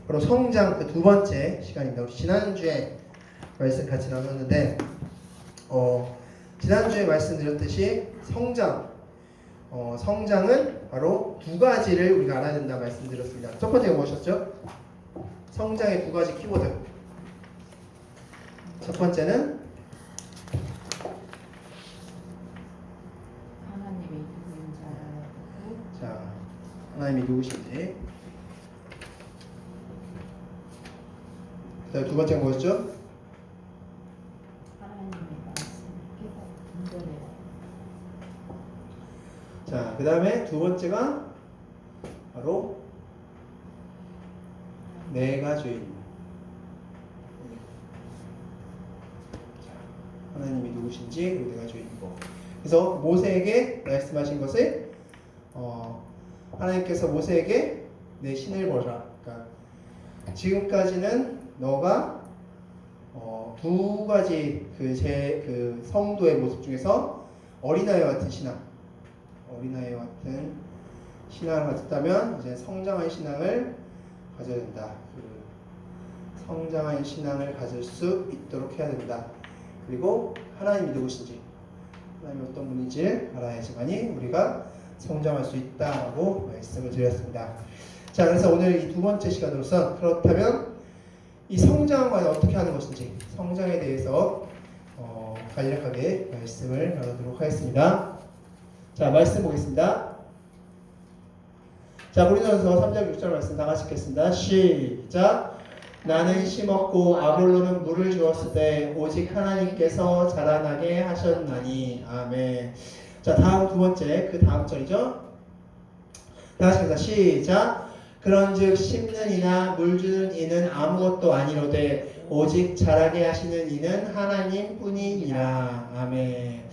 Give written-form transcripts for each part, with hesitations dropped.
바로 성장 그 두 번째 시간입니다. 우리 지난주에 말씀 같이 나눴는데 지난주에 말씀드렸듯이 성장은 바로 두 가지를 우리가 알아야 된다 말씀드렸습니다. 첫 번째가 무엇이었죠? 성장의 두 가지 키워드. 첫 번째는 하나님이 누구인지 알아야 되고, 자, 하나님이 누구신지. 그다음 두 번째가 뭐였죠? 하나님의 말씀을 깨닫고 분별해야 자, 그 다음에 두 번째가 바로 내가 주인. 자, 하나님이 누구신지 그리고 내가 주인이고. 그래서 모세에게 말씀하신 것을 하나님께서 모세에게 내 신을 보라. 그러니까 지금까지는 너가 두 가지 그 성도의 모습 중에서 어린아이와 같은 신앙을 가졌다면 이제 성장한 신앙을 가져야 된다. 그 성장한 신앙을 가질 수 있도록 해야 된다. 그리고 하나님이 누구신지, 하나님이 어떤 분인지 알아야지만이 우리가 성장할 수 있다라고 말씀을 드렸습니다. 자, 그래서 오늘 이 두 번째 시간으로서 그렇다면 이 성장은 과연 어떻게 하는 것인지 성장에 대해서 간략하게 말씀을 나누도록 하겠습니다. 자, 말씀 보겠습니다. 자, 고린도전서 3장 6절 말씀 다 같이 읽겠습니다. 시작. 나는 심었고 아볼로는 물을 주었을 때 오직 하나님께서 자라나게 하셨나니. 아멘. 자, 다음 두 번째 그 다음 절이죠. 다 같이 읽습니다. 시작. 그런즉 심는 이나 물 주는 이는 아무것도 아니로되 오직 자라게 하시는 이는 하나님뿐이니라. 아멘.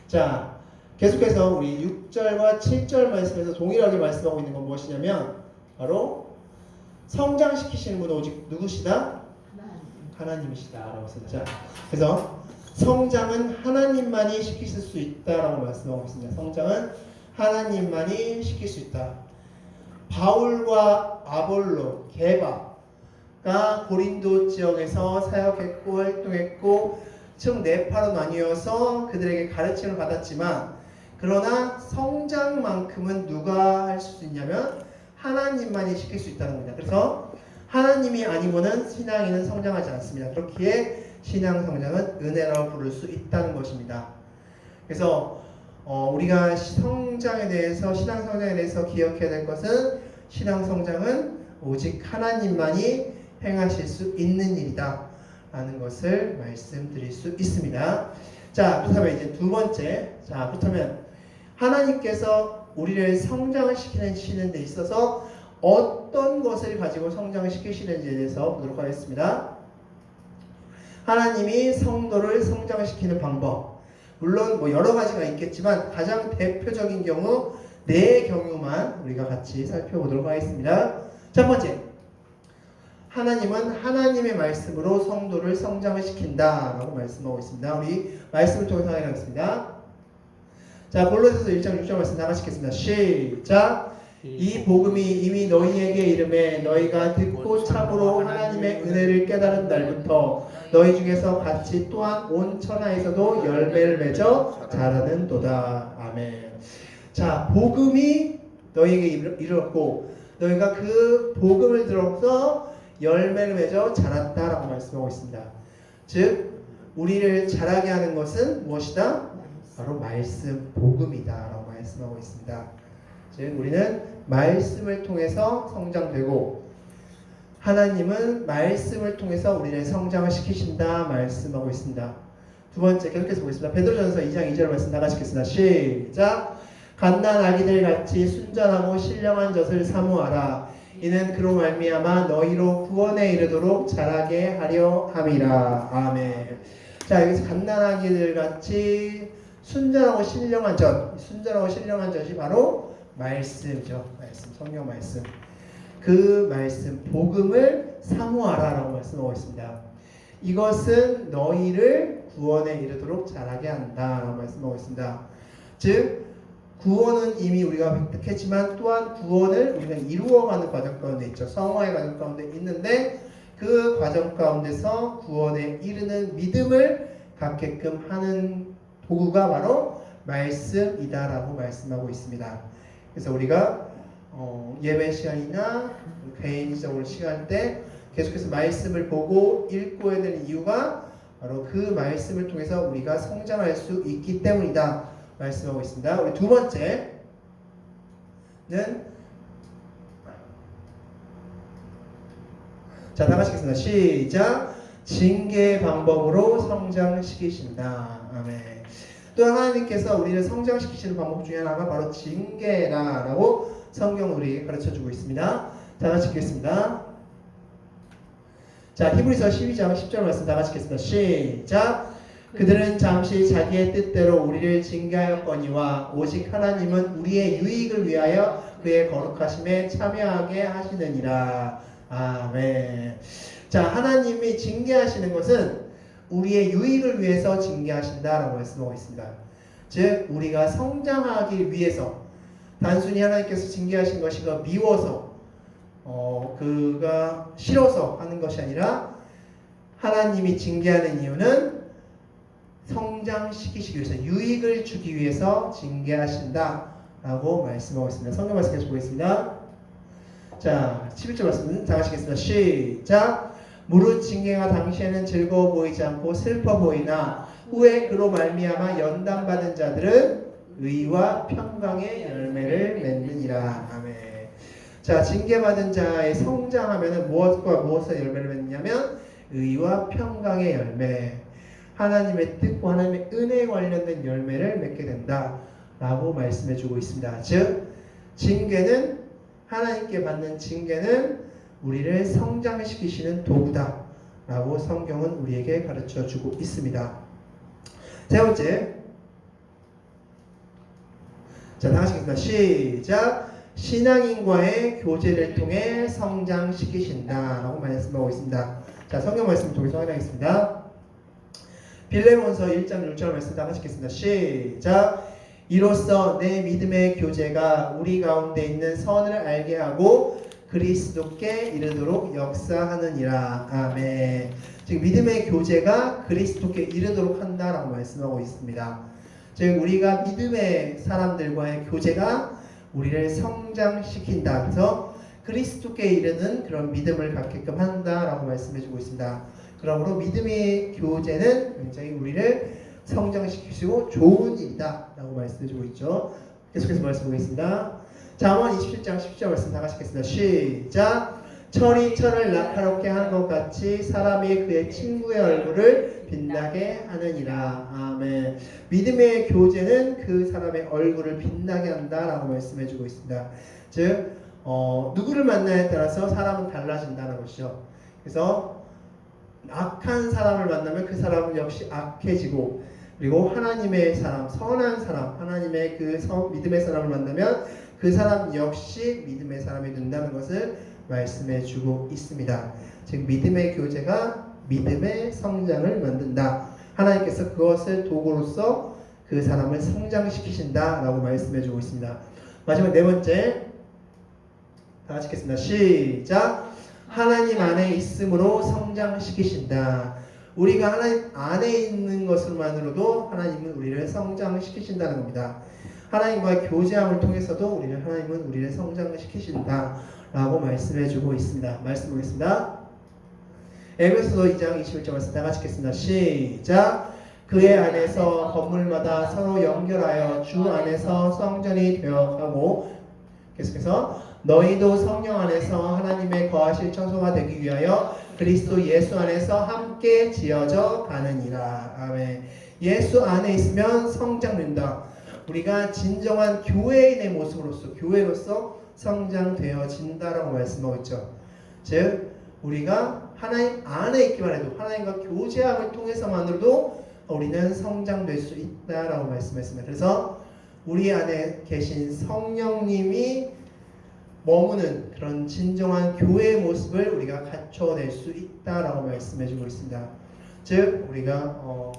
자, 계속해서 우리 6절과 7절 말씀에서 동일하게 말씀하고 있는 건 무엇이냐면 바로 성장시키시는 분은 오직 누구시다? 하나님이시다 라고 썼죠. 그래서 성장은 하나님만이 시키실 수 있다라고 말씀하고 있습니다. 성장은 하나님만이 시킬 수 있다. 바울과 아볼로, 게바가 고린도 지역에서 사역했고 활동했고 총 4파로 나뉘어서 그들에게 가르침을 받았지만 그러나 성장만큼은 누가 할 수 있냐면 하나님만이 시킬 수 있다는 겁니다. 그래서 하나님이 아니고는 신앙인은 성장하지 않습니다. 그렇기에 신앙 성장은 은혜라고 부를 수 있다는 것입니다. 그래서 우리가 성장에 대해서 신앙 성장에 대해서 기억해야 될 것은 신앙 성장은 오직 하나님만이 행하실 수 있는 일이다 라는 것을 말씀드릴 수 있습니다. 자, 그렇다면 이제 두 번째, 자, 그렇다면 하나님께서 우리를 성장을 시키는 데 있어서 어떤 것을 가지고 성장을 시키시는지에 대해서 보도록 하겠습니다. 하나님이 성도를 성장시키는 방법, 물론 뭐 여러 가지가 있겠지만 가장 대표적인 경우 4경우만 우리가 같이 살펴보도록 하겠습니다. 첫 번째, 하나님은 하나님의 말씀으로 성도를 성장을 시킨다라고 말씀하고 있습니다. 우리 말씀을 통해서 확인하겠습니다. 자, 골로새서 1장 6절 말씀 다 같이 읽겠습니다. 시작. 이 복음이 이미 너희에게 이름에 너희가 듣고 참으로 하나님의 은혜를 깨달은 날부터 너희 중에서 같이 또한 온 천하에서도 열매를 맺어 자라는도다. 아멘. 자, 복음이 너희에게 이르렀고 너희가 그 복음을 들어서 열매를 맺어 자랐다라고 말씀하고 있습니다. 즉 우리를 자라게 하는 것은 무엇이다? 바로 말씀, 복음이다 라고 말씀하고 있습니다. 즉 우리는 말씀을 통해서 성장되고 하나님은 말씀을 통해서 우리를 성장을 시키신다 말씀하고 있습니다. 두 번째 계속해서 보겠습니다. 베드로전서 2장 2절 말씀 다 같이 읽겠습니다. 시작. 갓난 아기들 같이 순전하고 신령한 젖을 사모하라. 이는 그로 말미암아 너희로 구원에 이르도록 자라게 하려 함이라. 아멘. 자, 여기서 갓난 아기들 같이 순전하고 신령한 젖, 순전하고 신령한 젖이 바로 말씀이죠. 말씀, 성경 말씀. 그 말씀, 복음을 사모하라라고 말씀하고 있습니다. 이것은 너희를 구원에 이르도록 자라게 한다라고 말씀하고 있습니다. 즉 구원은 이미 우리가 획득했지만 또한 구원을 우리가 이루어가는 과정 가운데 있죠. 성화의 과정 가운데 있는데 그 과정 가운데서 구원에 이르는 믿음을 갖게끔 하는 도구가 바로 말씀이다라고 말씀하고 있습니다. 그래서 우리가 예배 시간이나 개인적으로 시간 때 계속해서 말씀을 보고 읽고 해야 되는 이유가 바로 그 말씀을 통해서 우리가 성장할 수 있기 때문이다 말씀하고 있습니다. 우리 두 번째는 자, 다 같이 읽겠습니다. 시작. 징계 방법으로 성장시키신다. 아멘. 또 하나님께서 우리를 성장시키시는 방법 중에 하나가 바로 징계라고 성경은 우리에게 가르쳐주고 있습니다. 다 같이 읽겠습니다. 자, 히브리서 12장 10절 말씀 다 같이 읽겠습니다. 시작. 그들은 잠시 자기의 뜻대로 우리를 징계하였거니와 오직 하나님은 우리의 유익을 위하여 그의 거룩하심에 참여하게 하시느니라. 아멘. 자, 하나님이 징계하시는 것은 우리의 유익을 위해서 징계하신다라고 말씀하고 있습니다. 즉 우리가 성장하기 위해서 단순히 하나님께서 징계하신 것이 미워서 그가 싫어서 하는 것이 아니라 하나님이 징계하는 이유는 성장시키시기 위해서 유익을 주기 위해서 징계하신다라고 말씀하고 있습니다. 성경 말씀 계속 보겠습니다. 자, 11절 말씀 다 하시겠습니다. 시작. 무릇 징계가 당시에는 즐거워 보이지 않고 슬퍼 보이나 후에 그로 말미암아 연단받은 자들은 의와 평강의 열매를 맺느니라. 아멘. 자, 징계받은 자의 성장하면은 무엇과 무엇의 열매를 맺느냐면 의와 평강의 열매, 하나님의 뜻과 하나님의 은혜에 관련된 열매를 맺게 된다라고 말씀해주고 있습니다. 즉 징계는 하나님께 받는 징계는 우리를 성장시키시는 도구다라고 성경은 우리에게 가르쳐주고 있습니다. 세 번째, 자, 다 같이 읽습니다. 시작. 신앙인과의 교제를 통해 성장시키신다라고 말씀하고 있습니다. 자, 성경 말씀 통해서 확인하겠습니다. 빌레몬서 1장 6절 말씀 다 같이 읽겠습니다. 시작. 이로써 내 믿음의 교제가 우리 가운데 있는 선을 알게 하고 그리스도께 이르도록 역사하느니라. 아멘. 즉 믿음의 교제가 그리스도께 이르도록 한다라고 말씀하고 있습니다. 즉 우리가 믿음의 사람들과의 교제가 우리를 성장시킨다. 그래서 그리스도께 이르는 그런 믿음을 갖게끔 한다라고 말씀해주고 있습니다. 그러므로 믿음의 교제는 굉장히 우리를 성장시키시고 좋은 일이다 라고 말씀해주고 있죠. 계속해서 말씀보겠습니다. 잠언 27장 10절 말씀 다 같이 읽겠습니다. 시작. 철이 철을 날카롭게 하는 것 같이 사람이 그의 친구의 얼굴을 빛나게 하느니라. 아멘. 믿음의 교제는 그 사람의 얼굴을 빛나게 한다라고 말씀해주고 있습니다. 즉 누구를 만나에 따라서 사람은 달라진다는 것이죠. 그래서 악한 사람을 만나면 그 사람은 역시 악해지고, 그리고 하나님의 사람, 선한 사람, 하나님의 그 믿음의 사람을 만나면 그 사람 역시 믿음의 사람이 된다는 것을 말씀해 주고 있습니다. 즉 믿음의 교제가 믿음의 성장을 만든다. 하나님께서 그것을 도구로서 그 사람을 성장시키신다 라고 말씀해 주고 있습니다. 마지막 네 번째, 다 같이 읽겠습니다. 시작. 하나님 안에 있음으로 성장시키신다. 우리가 하나님 안에 있는 것만으로도 하나님은 우리를 성장시키신다는 겁니다. 하나님과의 교제함을 통해서도 하나님은 우리를 성장시키신다 라고 말씀해주고 있습니다. 말씀 보겠습니다. 에베소서 2장 21절 말씀 다 같이 읽겠습니다. 시작. 그의 안에서 건물마다 서로 연결하여 주 안에서 성전이 되어가고, 계속해서 너희도 성령 안에서 하나님의 거하실 처소가 되기 위하여 그리스도 예수 안에서 함께 지어져 가느니라. 아멘. 예수 안에 있으면 성장된다. 우리가 진정한 교회인의 모습으로서, 교회로서 성장되어진다라고 말씀하고 있죠. 즉 우리가 하나님 안에 있기만 해도, 하나님과 교제함을 통해서만으로도 우리는 성장될 수 있다라고 말씀했습니다. 그래서 우리 안에 계신 성령님이 머무는 그런 진정한 교회의 모습을 우리가 갖춰낼 수 있다라고 말씀해주고 있습니다. 즉 우리가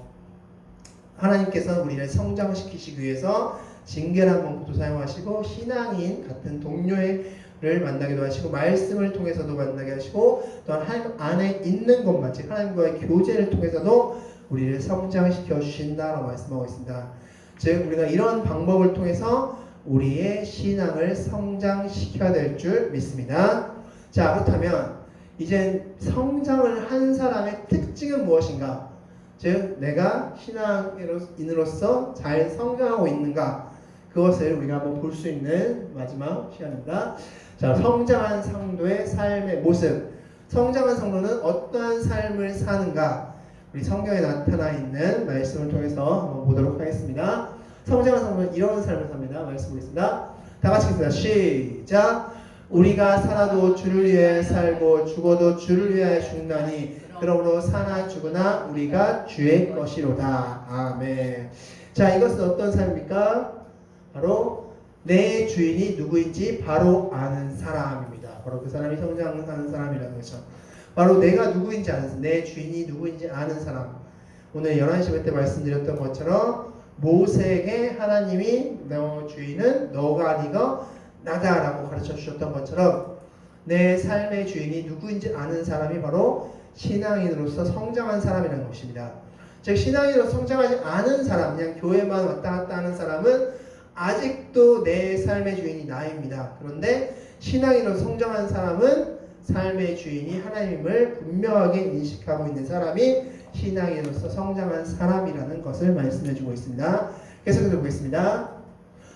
하나님께서 우리를 성장시키시기 위해서 징계라는 문구도 사용하시고 신앙인 같은 동료를 만나기도 하시고 말씀을 통해서도 만나게 하시고 또한 하나님 안에 있는 것만 즉 하나님과의 교제를 통해서도 우리를 성장시켜 주신다라고 말씀하고 있습니다. 즉 우리가 이런 방법을 통해서 우리의 신앙을 성장시켜야 될 줄 믿습니다. 자, 그렇다면 이제 성장을 한 사람의 특징은 무엇인가? 즉 내가 신앙인으로서 잘 성장하고 있는가? 그것을 우리가 한번 볼 수 있는 마지막 시간입니다. 자, 성장한 성도의 삶의 모습. 성장한 성도는 어떠한 삶을 사는가? 우리 성경에 나타나 있는 말씀을 통해서 한번 보도록 하겠습니다. 성장한 성도는 이런 삶을 삽니다. 말씀 보겠습니다. 다 같이 읽습니다. 시작. 우리가 살아도 주를 위해 살고 죽어도 주를 위하여 죽나니 그러므로 사나 죽으나 우리가 주의 것이로다. 아멘. 자, 이것은 어떤 삶입니까? 바로 내 주인이 누구인지 바로 아는 사람입니다. 바로 그 사람이 성장하는 사람이라는 것이죠. 바로 내가 누구인지 아는, 내 주인이 누구인지 아는 사람. 오늘 11시 때 말씀드렸던 것처럼 모세에게 하나님이 너 주인은 너가 아니고 나다라고 가르쳐 주셨던 것처럼 내 삶의 주인이 누구인지 아는 사람이 바로 신앙인으로서 성장한 사람이라는 것입니다. 즉 신앙인으로 성장하지 않은 사람, 그냥 교회만 왔다 갔다 하는 사람은 아직도 내 삶의 주인이 나입니다. 그런데 신앙인으로 성장한 사람은 삶의 주인이 하나님을 분명하게 인식하고 있는 사람이 신앙인으로서 성장한 사람이라는 것을 말씀해주고 있습니다. 계속해서 보겠습니다.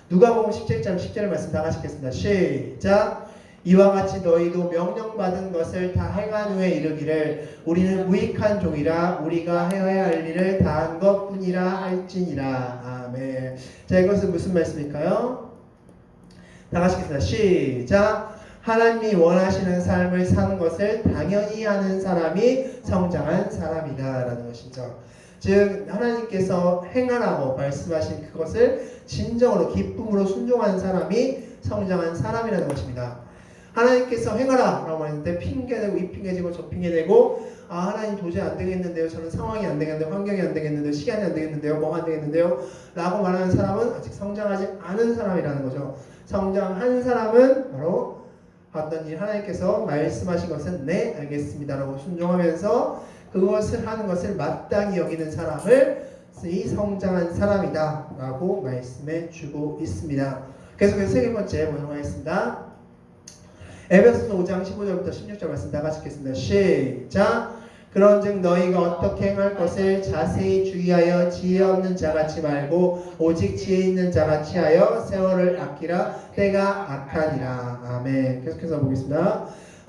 누가복음 17장 10절 말씀 다 같이 읽겠습니다. 시작. 이와 같이 너희도 명령받은 것을 다 행한 후에 이르기를 우리는 무익한 종이라 우리가 해야 할 일을 다한 것뿐이라 할지니라. 아멘. 자, 이것은 무슨 말씀일까요? 다 같이 읽겠습니다. 시작. 하나님이 원하시는 삶을 사는 것을 당연히 하는 사람이 성장한 사람이다 라는 것이죠. 즉 하나님께서 행하라고 말씀하신 그것을 진정으로 기쁨으로 순종한 사람이 성장한 사람이라는 것입니다. 하나님께서 행하라 라고 했는데 핑계대고 이 핑계지고 저 핑계대고 하나님 도저히 안 되겠는데요, 저는 상황이 안 되겠는데요, 환경이 안 되겠는데요, 시간이 안 되겠는데요, 뭐가 안 되겠는데요 라고 말하는 사람은 아직 성장하지 않은 사람이라는 거죠. 성장한 사람은 바로 어떤 일 하나님께서 말씀하신 것은 네 알겠습니다 라고 순종하면서 그것을 하는 것을 마땅히 여기는 사람을 이 성장한 사람이다 라고 말씀해 주고 있습니다. 계속해서 세 번째 보도록 하겠습니다. 에베소서 5장 15절부터 16절 말씀 다 같이 읽겠습니다. 시작. 그런즉 너희가 어떻게 행할 것을 자세히 주의하여 지혜 없는 자같이 말고 오직 지혜 있는 자같이 하여 세월을 아끼라 때가 악하니라. 아멘. 계속해서 보겠습니다.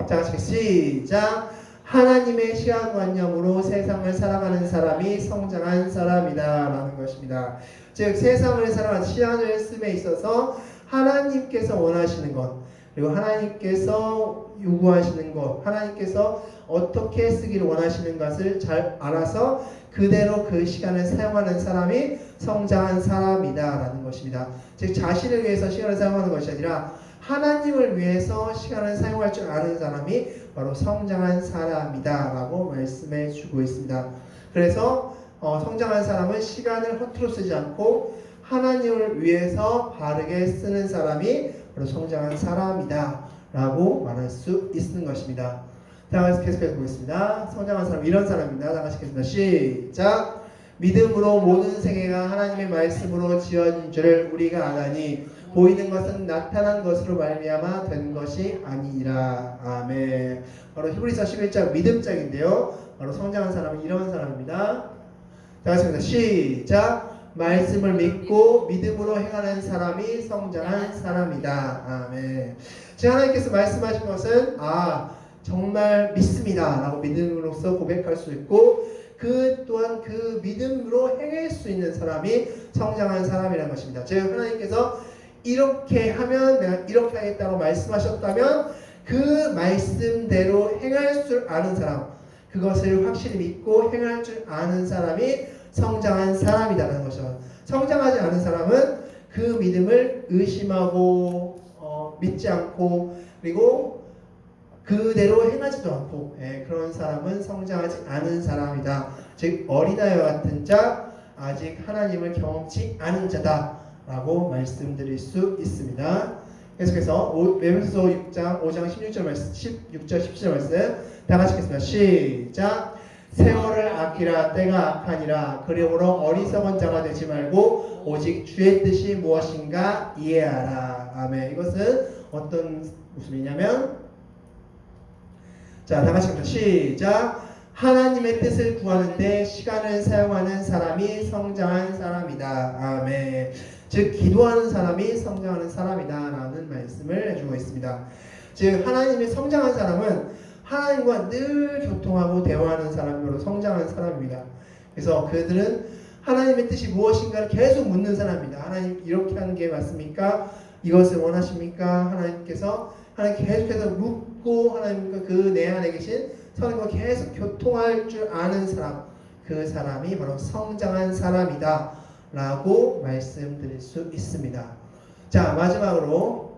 자, 같이 시작. 하나님의 시간관념으로 세상을 살아가는 사람이 성장한 사람이다 라는 것입니다. 즉 세상을 살아가는 시간을 씀에 있어서 하나님께서 원하시는 것 그리고 하나님께서 요구하시는 것 하나님께서 어떻게 쓰기를 원하시는 것을 잘 알아서 그대로 그 시간을 사용하는 사람이 성장한 사람이다 라는 것입니다. 즉 자신을 위해서 시간을 사용하는 것이 아니라 하나님을 위해서 시간을 사용할 줄 아는 사람이 바로 성장한 사람이다 라고 말씀해 주고 있습니다. 그래서 성장한 사람은 시간을 허투루 쓰지 않고 하나님을 위해서 바르게 쓰는 사람이 바로 성장한 사람이다 라고 말할 수 있는 것입니다. 다 같이 계속해서 보겠습니다. 성장한 사람 이런 사람입니다. 다 같이 읽겠습니다. 시작. 믿음으로 모든 세계가 하나님의 말씀으로 지어진 줄을 우리가 아나니 보이는 것은 나타난 것으로 말미암아 된 것이 아니라. 아멘. 바로 히브리서 11장 믿음장인데요. 바로 성장한 사람은 이런 사람입니다. 다 같이 읽습니다. 시작. 말씀을 믿고 믿음으로 행하는 사람이 성장한 사람이다. 아멘. 즉 하나님께서 말씀하신 것은 정말 믿습니다 라고 믿음으로써 고백할 수 있고 그 또한 그 믿음으로 행할 수 있는 사람이 성장한 사람이라는 것입니다. 즉 하나님께서 이렇게 하면 내가 이렇게 하겠다고 말씀하셨다면 그 말씀대로 행할 줄 아는 사람 그것을 확실히 믿고 행할 줄 아는 사람이 성장한 사람이라는 것이죠. 성장하지 않은 사람은 그 믿음을 의심하고 믿지 않고 그리고 그대로 행하지도 않고 그런 사람은 성장하지 않은 사람이다. 즉 어린아이와 같은 자 아직 하나님을 경험치 않은 자다 라고 말씀드릴 수 있습니다. 계속해서 에베소서 6장 5장 16절 말씀 16절 17절 말씀 다 같이 읽겠습니다. 시작. 세월을 아끼라 때가 악하니라. 그러므로 어리석은 자가 되지 말고 오직 주의 뜻이 무엇인가 이해하라. 아멘. 이것은 어떤 모습이냐면 자, 다 같이 읽겠습니다. 시작. 하나님의 뜻을 구하는데 시간을 사용하는 사람이 성장한 사람이다. 아멘. 즉 기도하는 사람이 성장하는 사람이다 라는 말씀을 해주고 있습니다. 즉 하나님이 성장한 사람은 하나님과 늘 교통하고 대화하는 사람으로 성장한 사람입니다. 그래서 그들은 하나님의 뜻이 무엇인가를 계속 묻는 사람입니다. 하나님 이렇게 하는 게 맞습니까? 이것을 원하십니까? 하나님께서 계속해서 묻고 하나님과 그 내 안에 계신 하나님과 계속 교통할 줄 아는 사람, 그 사람이 바로 성장한 사람이다 라고 말씀드릴 수 있습니다. 자, 마지막으로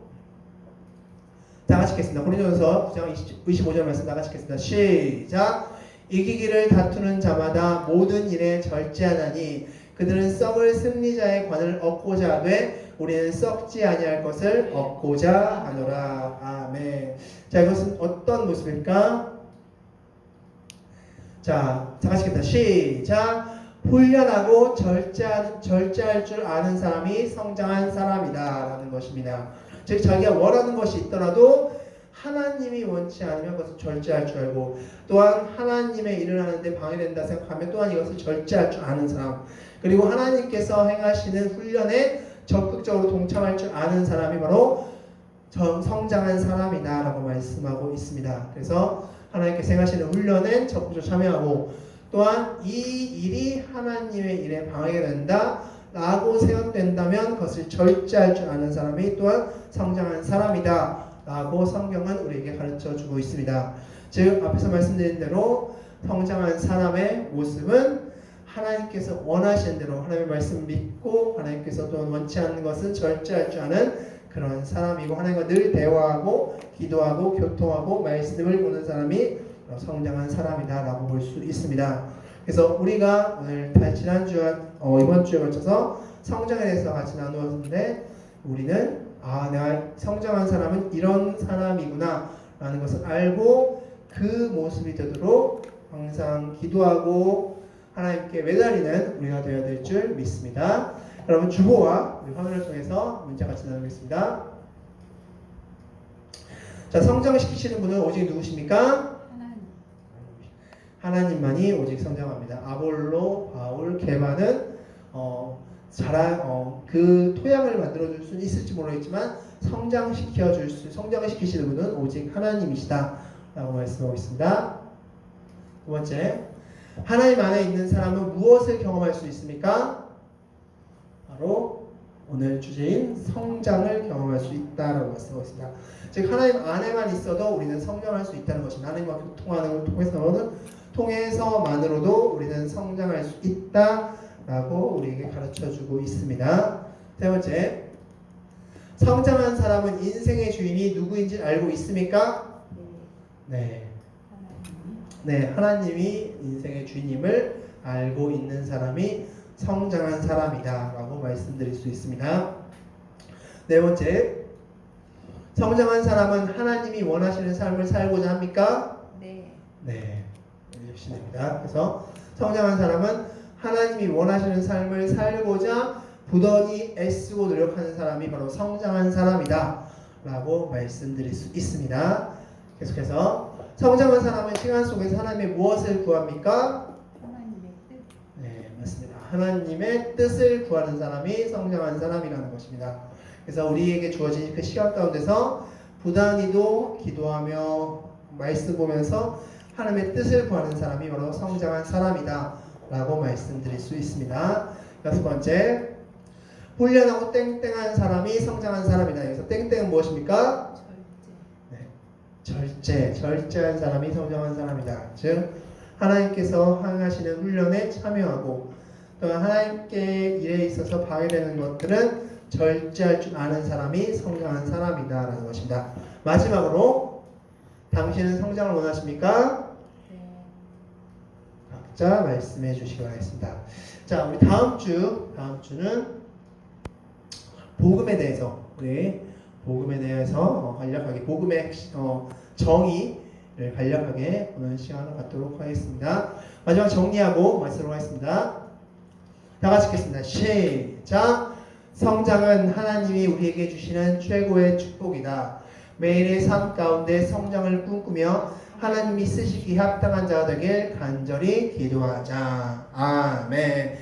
다 같이 읽겠습니다. 고린도전서 9장 25절 말씀 다 같이 읽겠습니다. 시작. 이기기를 다투는 자마다 모든 일에 절제하나니 그들은 썩을 승리자의 관을 얻고자 하되 우리는 썩지 아니할 것을 얻고자 하노라. 아멘. 자, 이것은 어떤 모습일까? 자, 다 같이 읽겠습니다. 시작. 훈련하고 절제할 줄 아는 사람이 성장한 사람이다 라는 것입니다. 즉 자기가 원하는 것이 있더라도 하나님이 원치 않으면 그것을 절제할 줄 알고 또한 하나님의 일을 하는데 방해된다 생각하면 또한 이것을 절제할 줄 아는 사람, 그리고 하나님께서 행하시는 훈련에 적극적으로 동참할 줄 아는 사람이 바로 성장한 사람이다 라고 말씀하고 있습니다. 그래서 하나님께서 행하시는 훈련에 적극적으로 참여하고 또한 이 일이 하나님의 일에 방해가 된다 라고 생각된다면 그것을 절제할 줄 아는 사람이 또한 성장한 사람이다 라고 성경은 우리에게 가르쳐주고 있습니다. 즉 앞에서 말씀드린 대로 성장한 사람의 모습은 하나님께서 원하시는 대로 하나님의 말씀 믿고 하나님께서 또 원치 않는 것은 절제할 줄 아는 그런 사람이고 하나님과 늘 대화하고 기도하고 교통하고 말씀을 보는 사람이 성장한 사람이다 라고 볼 수 있습니다. 그래서 우리가 오늘 지난주와 이번 주에 걸쳐서 성장에 대해서 같이 나누었는데 우리는 내가 성장한 사람은 이런 사람이구나 라는 것을 알고 그 모습이 되도록 항상 기도하고 하나님께 매달리는 우리가 되어야 될 줄 믿습니다. 여러분 주보와 화면을 통해서 문제 같이 나누겠습니다. 자, 성장시키시는 분은 오직 누구십니까? 하나님만이 오직 성장합니다. 아볼로, 바울, 게바는 그 토양을 만들어줄 수는 있을지 모르겠지만 성장을 시키시는 분은 오직 하나님이시다 라고 말씀하고 있습니다. 두 번째, 하나님 안에 있는 사람은 무엇을 경험할 수 있습니까? 바로 오늘 주제인 성장을 경험할 수 있다라고 말씀하고 있습니다. 즉 하나님 안에만 있어도 우리는 성장할 수 있다는 것입니다. 하나님과 교통하는 걸 통해서만으로도 우리는 성장할 수 있다라고 우리에게 가르쳐주고 있습니다. 세 번째, 성장한 사람은 인생의 주인이 누구인지 알고 있습니까? 네. 하나님이 인생의 주인임을 알고 있는 사람이 성장한 사람이다 라고 말씀드릴 수 있습니다. 네 번째, 성장한 사람은 하나님이 원하시는 삶을 살고자 합니까? 네. 역시 됩니다. 그래서 성장한 사람은 하나님이 원하시는 삶을 살고자 부단히 애쓰고 노력하는 사람이 바로 성장한 사람이다 라고 말씀드릴 수 있습니다. 계속해서 성장한 사람은 시간 속에서 하나님의 무엇을 구합니까? 하나님의 뜻. 네, 맞습니다. 하나님의 뜻을 구하는 사람이 성장한 사람이라는 것입니다. 그래서 우리에게 주어진 그 시간 가운데서 부단히도 기도하며 말씀 보면서 하나님의 뜻을 구하는 사람이 바로 성장한 사람이다 라고 말씀드릴 수 있습니다. 여섯 번째, 훈련하고 땡땡한 사람이 성장한 사람이다. 여기서 땡땡은 무엇입니까? 절제한 사람이 성장한 사람이다. 즉 하나님께서 행하시는 훈련에 참여하고 또 하나님께 일에 있어서 방해되는 것들은 절제할 줄 아는 사람이 성장한 사람이다 라는 것입니다. 마지막으로 당신은 성장을 원하십니까? 각자 말씀해 주시기 바라겠습니다. 자, 우리 다음 주는 복음에 대해서 간략하게 복음의 정의를 간략하게 오늘 시간을 갖도록 하겠습니다. 마지막 정리하고 말씀을 하겠습니다. 다 같이 읽겠습니다. 시작. 성장은 하나님이 우리에게 주시는 최고의 축복이다. 매일의 삶 가운데 성장을 꿈꾸며 하나님이 쓰시기 합당한 자가 되길 간절히 기도하자. 아멘.